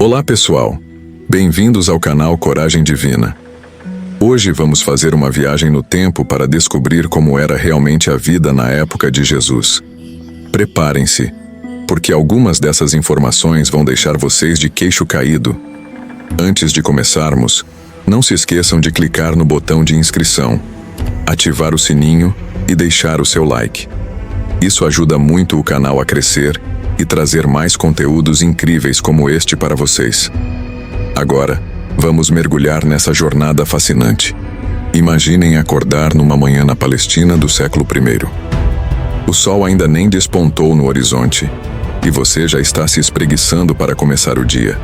Olá pessoal, bem-vindos ao canal Coragem Divina. Hoje vamos fazer uma viagem no tempo para descobrir como era realmente a vida na época de Jesus. Preparem-se, porque algumas dessas informações vão deixar vocês de queixo caído. Antes de começarmos, não se esqueçam de clicar no botão de inscrição, ativar o sininho e deixar o seu like. Isso ajuda muito o canal a crescer e trazer mais conteúdos incríveis como este para vocês. Agora, vamos mergulhar nessa jornada fascinante. Imaginem acordar numa manhã na Palestina do século I. O sol ainda nem despontou no horizonte e você já está se espreguiçando para começar o dia.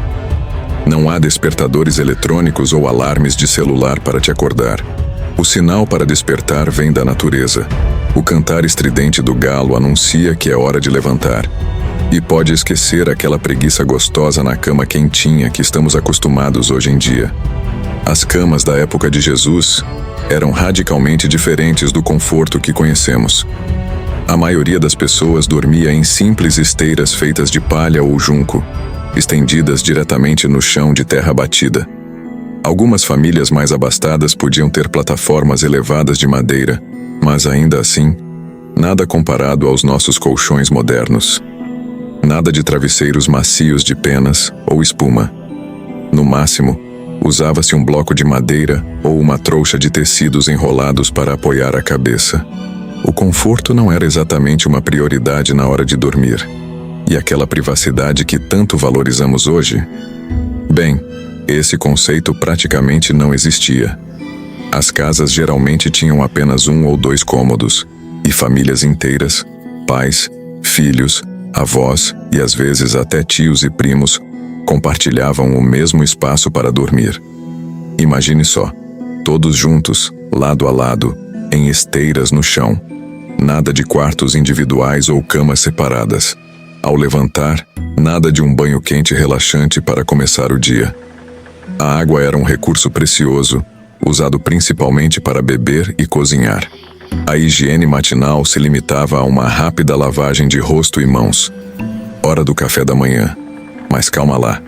Não há despertadores eletrônicos ou alarmes de celular para te acordar. O sinal para despertar vem da natureza. O cantar estridente do galo anuncia que é hora de levantar. E pode esquecer aquela preguiça gostosa na cama quentinha que estamos acostumados hoje em dia. As camas da época de Jesus eram radicalmente diferentes do conforto que conhecemos. A maioria das pessoas dormia em simples esteiras feitas de palha ou junco, estendidas diretamente no chão de terra batida. Algumas famílias mais abastadas podiam ter plataformas elevadas de madeira, mas ainda assim, nada comparado aos nossos colchões modernos. Nada de travesseiros macios de penas ou espuma. No máximo, usava-se um bloco de madeira ou uma trouxa de tecidos enrolados para apoiar a cabeça. O conforto não era exatamente uma prioridade na hora de dormir. E aquela privacidade que tanto valorizamos hoje? Bem, esse conceito praticamente não existia. As casas geralmente tinham apenas 1 ou 2 cômodos, e famílias inteiras, pais, filhos, avós e às vezes até tios e primos compartilhavam o mesmo espaço para dormir. Imagine só, todos juntos, lado a lado, em esteiras no chão. Nada de quartos individuais ou camas separadas. Ao levantar, nada de um banho quente relaxante para começar o dia. A água era um recurso precioso, usado principalmente para beber e cozinhar. A higiene matinal se limitava a uma rápida lavagem de rosto e mãos. Hora do café da manhã. Mas calma lá,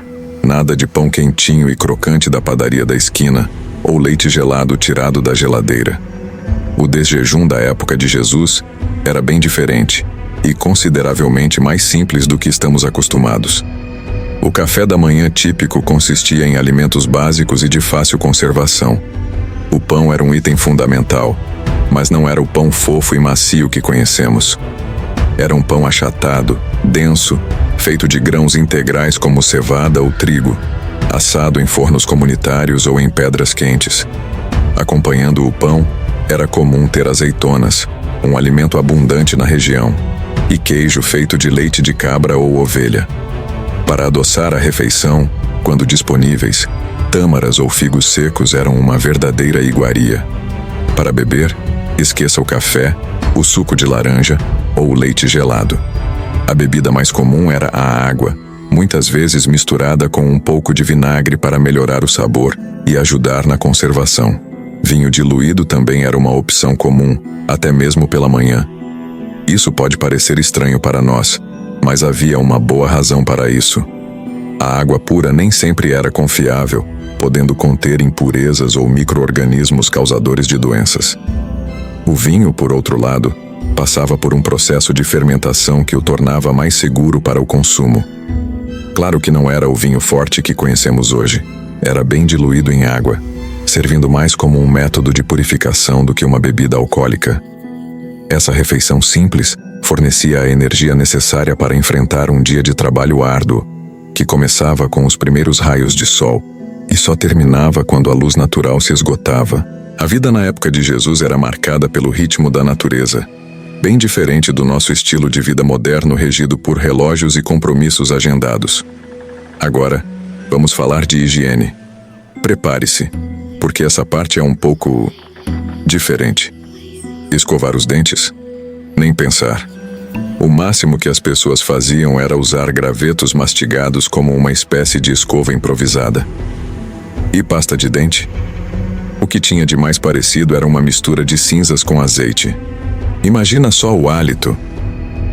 nada de pão quentinho e crocante da padaria da esquina ou leite gelado tirado da geladeira. O desjejum da época de Jesus era bem diferente e consideravelmente mais simples do que estamos acostumados. O café da manhã típico consistia em alimentos básicos e de fácil conservação. O pão era um item fundamental, mas não era o pão fofo e macio que conhecemos. Era um pão achatado, denso, feito de grãos integrais como cevada ou trigo, assado em fornos comunitários ou em pedras quentes. Acompanhando o pão, era comum ter azeitonas, um alimento abundante na região, e queijo feito de leite de cabra ou ovelha. Para adoçar a refeição, quando disponíveis, tâmaras ou figos secos eram uma verdadeira iguaria. Para beber, esqueça o café, o suco de laranja ou o leite gelado. A bebida mais comum era a água, muitas vezes misturada com um pouco de vinagre para melhorar o sabor e ajudar na conservação. Vinho diluído também era uma opção comum, até mesmo pela manhã. Isso pode parecer estranho para nós, mas havia uma boa razão para isso. A água pura nem sempre era confiável, podendo conter impurezas ou micro-organismos causadores de doenças. O vinho, por outro lado, passava por um processo de fermentação que o tornava mais seguro para o consumo. Claro que não era o vinho forte que conhecemos hoje. Era bem diluído em água, servindo mais como um método de purificação do que uma bebida alcoólica. Essa refeição simples fornecia a energia necessária para enfrentar um dia de trabalho árduo, que começava com os primeiros raios de sol e só terminava quando a luz natural se esgotava. A vida na época de Jesus era marcada pelo ritmo da natureza, bem diferente do nosso estilo de vida moderno regido por relógios e compromissos agendados. Agora, vamos falar de higiene. Prepare-se, porque essa parte é um pouco diferente. Escovar os dentes? Nem pensar. O máximo que as pessoas faziam era usar gravetos mastigados como uma espécie de escova improvisada. E pasta de dente? O que tinha de mais parecido era uma mistura de cinzas com azeite. Imagina só o hálito.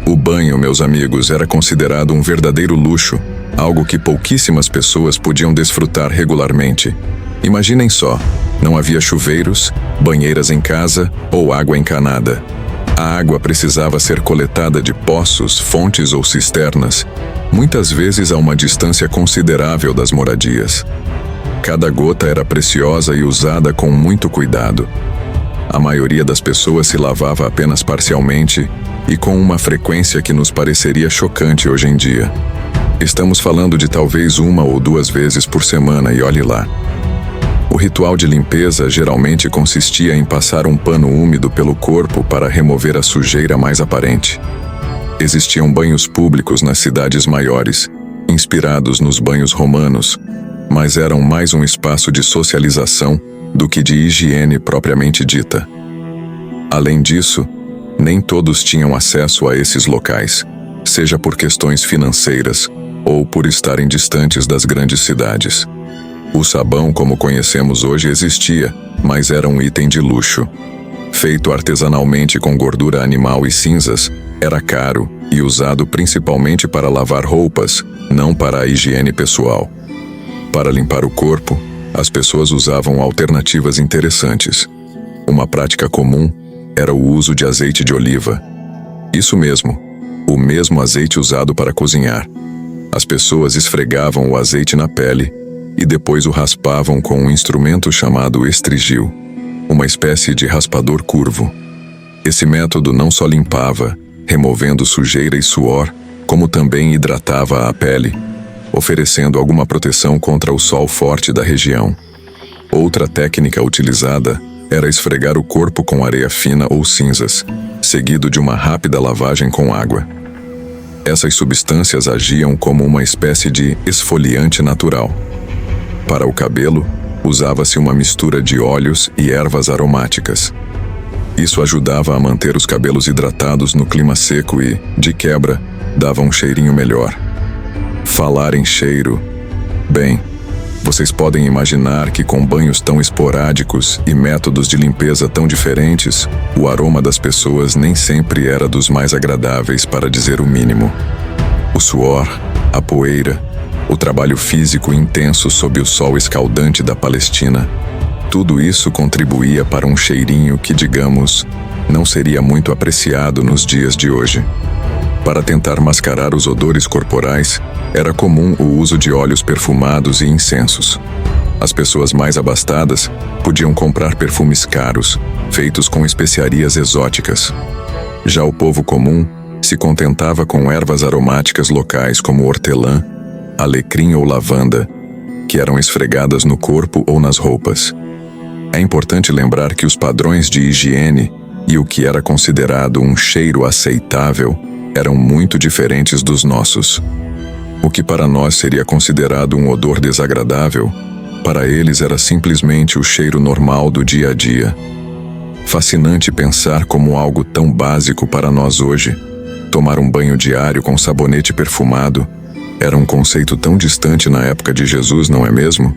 O banho, meus amigos, era considerado um verdadeiro luxo, algo que pouquíssimas pessoas podiam desfrutar regularmente. Imaginem só, não havia chuveiros, banheiras em casa ou água encanada. A água precisava ser coletada de poços, fontes ou cisternas, muitas vezes a uma distância considerável das moradias. Cada gota era preciosa e usada com muito cuidado. A maioria das pessoas se lavava apenas parcialmente e com uma frequência que nos pareceria chocante hoje em dia. Estamos falando de talvez 1 ou 2 vezes por semana e olhe lá. O ritual de limpeza geralmente consistia em passar um pano úmido pelo corpo para remover a sujeira mais aparente. Existiam banhos públicos nas cidades maiores, inspirados nos banhos romanos, mas eram mais um espaço de socialização do que de higiene propriamente dita. Além disso, nem todos tinham acesso a esses locais, seja por questões financeiras ou por estarem distantes das grandes cidades. O sabão, como conhecemos hoje, existia, mas era um item de luxo. Feito artesanalmente com gordura animal e cinzas, era caro e usado principalmente para lavar roupas, não para a higiene pessoal. Para limpar o corpo, as pessoas usavam alternativas interessantes. Uma prática comum era o uso de azeite de oliva. Isso mesmo, o mesmo azeite usado para cozinhar. As pessoas esfregavam o azeite na pele e depois o raspavam com um instrumento chamado estrigil, uma espécie de raspador curvo. Esse método não só limpava, removendo sujeira e suor, como também hidratava a pele, oferecendo alguma proteção contra o sol forte da região. Outra técnica utilizada era esfregar o corpo com areia fina ou cinzas, seguido de uma rápida lavagem com água. Essas substâncias agiam como uma espécie de esfoliante natural. Para o cabelo, usava-se uma mistura de óleos e ervas aromáticas. Isso ajudava a manter os cabelos hidratados no clima seco e, de quebra, dava um cheirinho melhor. Falar em cheiro... Bem, vocês podem imaginar que com banhos tão esporádicos e métodos de limpeza tão diferentes, o aroma das pessoas nem sempre era dos mais agradáveis, para dizer o mínimo. O suor, a poeira, o trabalho físico intenso sob o sol escaldante da Palestina, tudo isso contribuía para um cheirinho que, digamos, não seria muito apreciado nos dias de hoje. Para tentar mascarar os odores corporais, era comum o uso de óleos perfumados e incensos. As pessoas mais abastadas podiam comprar perfumes caros, feitos com especiarias exóticas. Já o povo comum se contentava com ervas aromáticas locais como hortelã, alecrim ou lavanda, que eram esfregadas no corpo ou nas roupas. É importante lembrar que os padrões de higiene e o que era considerado um cheiro aceitável eram muito diferentes dos nossos. O que para nós seria considerado um odor desagradável, para eles era simplesmente o cheiro normal do dia a dia. Fascinante pensar como algo tão básico para nós hoje, tomar um banho diário com sabonete perfumado, era um conceito tão distante na época de Jesus, não é mesmo?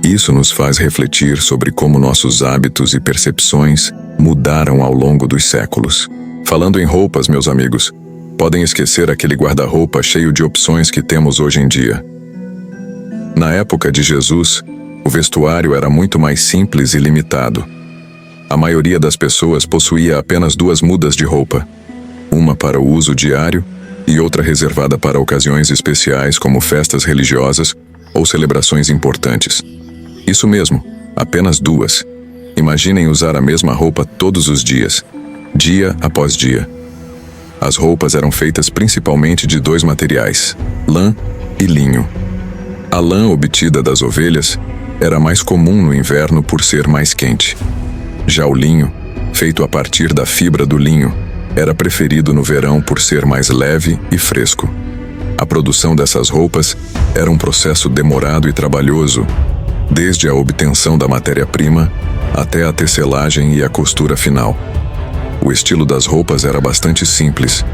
Isso nos faz refletir sobre como nossos hábitos e percepções mudaram ao longo dos séculos. Falando em roupas, meus amigos, podem esquecer aquele guarda-roupa cheio de opções que temos hoje em dia. Na época de Jesus, o vestuário era muito mais simples e limitado. A maioria das pessoas possuía apenas 2 mudas de roupa, uma para o uso diário e outra reservada para ocasiões especiais como festas religiosas ou celebrações importantes. Isso mesmo, apenas 2. Imaginem usar a mesma roupa todos os dias, dia após dia. As roupas eram feitas principalmente de 2 materiais, lã e linho. A lã obtida das ovelhas era mais comum no inverno por ser mais quente. Já o linho, feito a partir da fibra do linho, era preferido no verão por ser mais leve e fresco. A produção dessas roupas era um processo demorado e trabalhoso, desde a obtenção da matéria-prima até a tecelagem e a costura final. O estilo das roupas era bastante simples.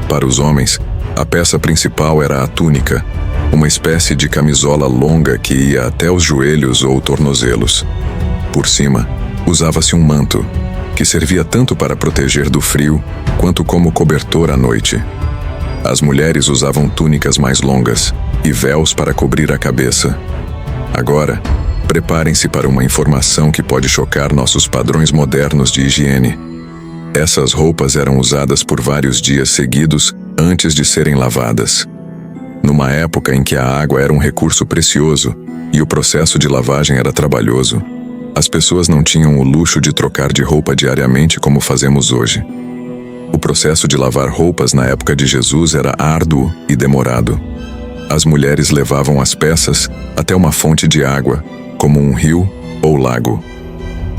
Para os homens, a peça principal era a túnica, uma espécie de camisola longa que ia até os joelhos ou tornozelos. Por cima, usava-se um manto, que servia tanto para proteger do frio quanto como cobertor à noite. As mulheres usavam túnicas mais longas e véus para cobrir a cabeça. Agora, preparem-se para uma informação que pode chocar nossos padrões modernos de higiene. Essas roupas eram usadas por vários dias seguidos antes de serem lavadas. Numa época em que a água era um recurso precioso e o processo de lavagem era trabalhoso, as pessoas não tinham o luxo de trocar de roupa diariamente como fazemos hoje. O processo de lavar roupas na época de Jesus era árduo e demorado. As mulheres levavam as peças até uma fonte de água, como um rio ou lago.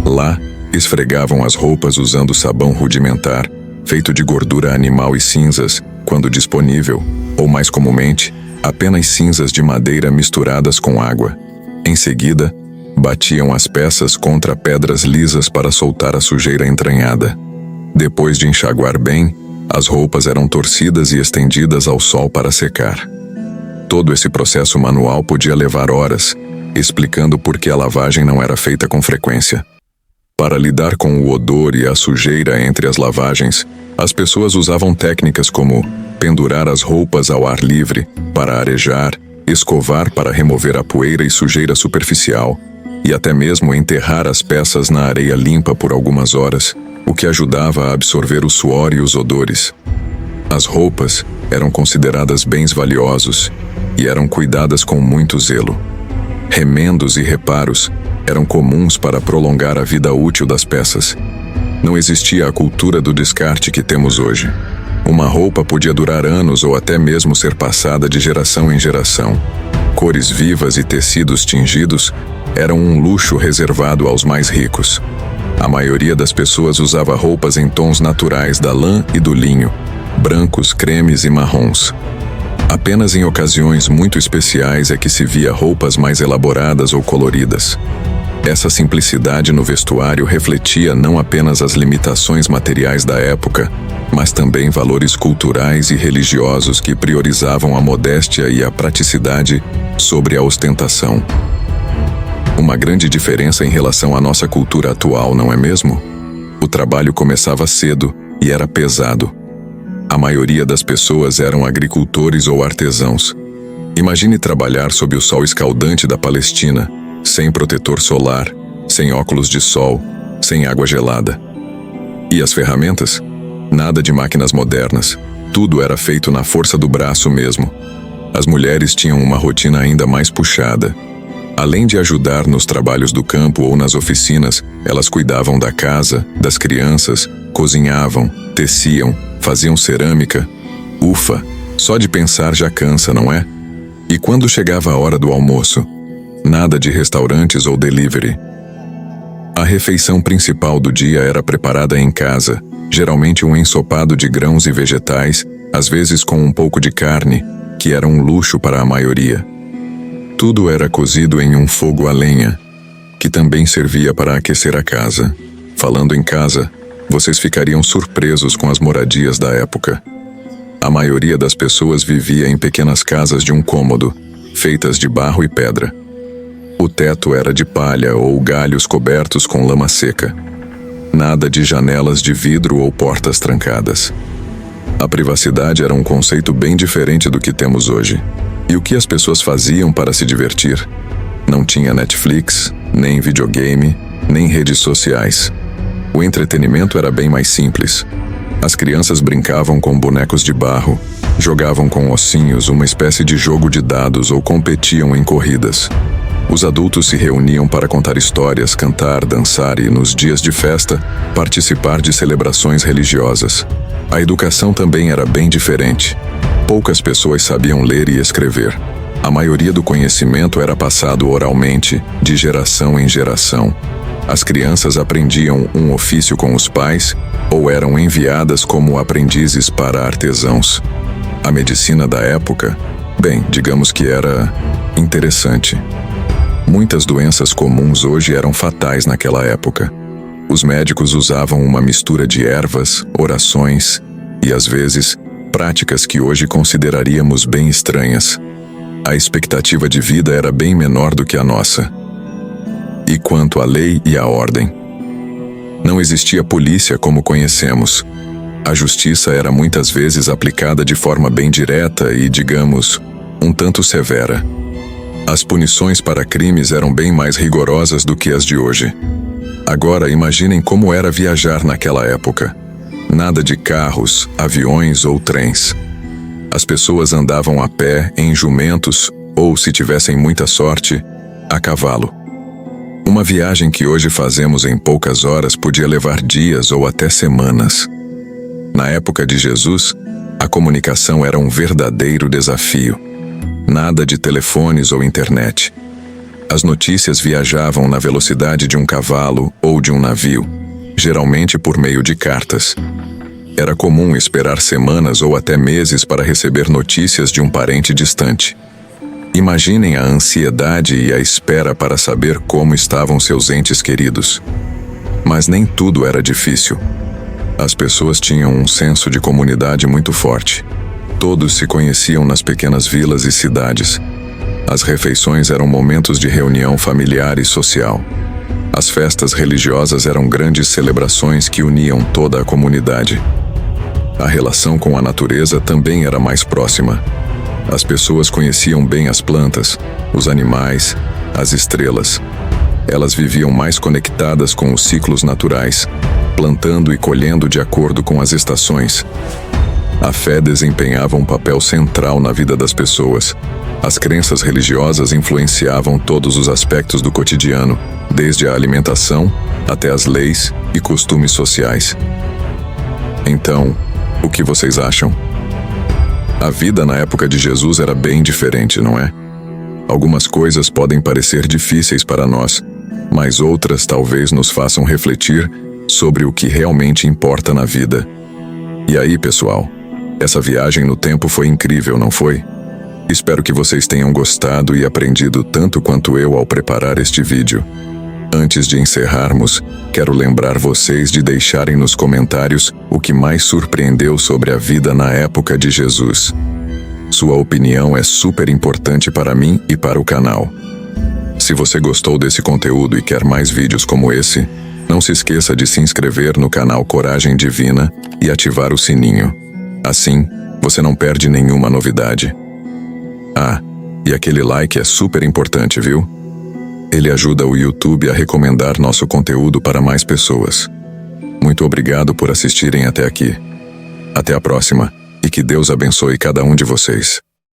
Lá, esfregavam as roupas usando sabão rudimentar, feito de gordura animal e cinzas, quando disponível, ou mais comumente, apenas cinzas de madeira misturadas com água. Em seguida, batiam as peças contra pedras lisas para soltar a sujeira entranhada. Depois de enxaguar bem, as roupas eram torcidas e estendidas ao sol para secar. Todo esse processo manual podia levar horas, explicando por que a lavagem não era feita com frequência. Para lidar com o odor e a sujeira entre as lavagens, as pessoas usavam técnicas como pendurar as roupas ao ar livre para arejar, escovar para remover a poeira e sujeira superficial, e até mesmo enterrar as peças na areia limpa por algumas horas, o que ajudava a absorver o suor e os odores. As roupas eram consideradas bens valiosos e eram cuidadas com muito zelo. Remendos e reparos eram comuns para prolongar a vida útil das peças. Não existia a cultura do descarte que temos hoje. Uma roupa podia durar anos ou até mesmo ser passada de geração em geração. Cores vivas e tecidos tingidos eram um luxo reservado aos mais ricos. A maioria das pessoas usava roupas em tons naturais da lã e do linho, brancos, cremes e marrons. Apenas em ocasiões muito especiais é que se via roupas mais elaboradas ou coloridas. Essa simplicidade no vestuário refletia não apenas as limitações materiais da época, mas também valores culturais e religiosos que priorizavam a modéstia e a praticidade sobre a ostentação. Uma grande diferença em relação à nossa cultura atual, não é mesmo? O trabalho começava cedo e era pesado. A maioria das pessoas eram agricultores ou artesãos. Imagine trabalhar sob o sol escaldante da Palestina, sem protetor solar, sem óculos de sol, sem água gelada. E as ferramentas? Nada de máquinas modernas. Tudo era feito na força do braço mesmo. As mulheres tinham uma rotina ainda mais puxada. Além de ajudar nos trabalhos do campo ou nas oficinas, elas cuidavam da casa, das crianças, cozinhavam, teciam, faziam cerâmica. Ufa, só de pensar já cansa, não é? E quando chegava a hora do almoço? Nada de restaurantes ou delivery. A refeição principal do dia era preparada em casa, geralmente um ensopado de grãos e vegetais, às vezes com um pouco de carne, que era um luxo para a maioria. Tudo era cozido em um fogo a lenha, que também servia para aquecer a casa. Falando em casa, vocês ficariam surpresos com as moradias da época. A maioria das pessoas vivia em pequenas casas de um cômodo, feitas de barro e pedra. O teto era de palha ou galhos cobertos com lama seca. Nada de janelas de vidro ou portas trancadas. A privacidade era um conceito bem diferente do que temos hoje. E o que as pessoas faziam para se divertir? Não tinha Netflix, nem videogame, nem redes sociais. O entretenimento era bem mais simples. As crianças brincavam com bonecos de barro, jogavam com ossinhos, uma espécie de jogo de dados, ou competiam em corridas. Os adultos se reuniam para contar histórias, cantar, dançar e, nos dias de festa, participar de celebrações religiosas. A educação também era bem diferente. Poucas pessoas sabiam ler e escrever. A maioria do conhecimento era passado oralmente, de geração em geração. As crianças aprendiam um ofício com os pais ou eram enviadas como aprendizes para artesãos. A medicina da época, bem, digamos que era interessante. Muitas doenças comuns hoje eram fatais naquela época. Os médicos usavam uma mistura de ervas, orações e, às vezes, práticas que hoje consideraríamos bem estranhas. A expectativa de vida era bem menor do que a nossa. E quanto à lei e à ordem? Não existia polícia como conhecemos. A justiça era muitas vezes aplicada de forma bem direta e, digamos, um tanto severa. As punições para crimes eram bem mais rigorosas do que as de hoje. Agora imaginem como era viajar naquela época. Nada de carros, aviões ou trens. As pessoas andavam a pé, em jumentos, ou, se tivessem muita sorte, a cavalo. Uma viagem que hoje fazemos em poucas horas podia levar dias ou até semanas. Na época de Jesus, a comunicação era um verdadeiro desafio. Nada de telefones ou internet. As notícias viajavam na velocidade de um cavalo ou de um navio, geralmente por meio de cartas. Era comum esperar semanas ou até meses para receber notícias de um parente distante. Imaginem a ansiedade e a espera para saber como estavam seus entes queridos. Mas nem tudo era difícil. As pessoas tinham um senso de comunidade muito forte. Todos se conheciam nas pequenas vilas e cidades. As refeições eram momentos de reunião familiar e social. As festas religiosas eram grandes celebrações que uniam toda a comunidade. A relação com a natureza também era mais próxima. As pessoas conheciam bem as plantas, os animais, as estrelas. Elas viviam mais conectadas com os ciclos naturais, plantando e colhendo de acordo com as estações. A fé desempenhava um papel central na vida das pessoas. As crenças religiosas influenciavam todos os aspectos do cotidiano, desde a alimentação até as leis e costumes sociais. Então, o que vocês acham? A vida na época de Jesus era bem diferente, não é? Algumas coisas podem parecer difíceis para nós, mas outras talvez nos façam refletir sobre o que realmente importa na vida. E aí, pessoal, essa viagem no tempo foi incrível, não foi? Espero que vocês tenham gostado e aprendido tanto quanto eu ao preparar este vídeo. Antes de encerrarmos, quero lembrar vocês de deixarem nos comentários o que mais surpreendeu sobre a vida na época de Jesus. Sua opinião é super importante para mim e para o canal. Se você gostou desse conteúdo e quer mais vídeos como esse, não se esqueça de se inscrever no canal Coragem Divina e ativar o sininho. Assim, você não perde nenhuma novidade. Ah, e aquele like é super importante, viu? Ele ajuda o YouTube a recomendar nosso conteúdo para mais pessoas. Muito obrigado por assistirem até aqui. Até a próxima, e que Deus abençoe cada um de vocês.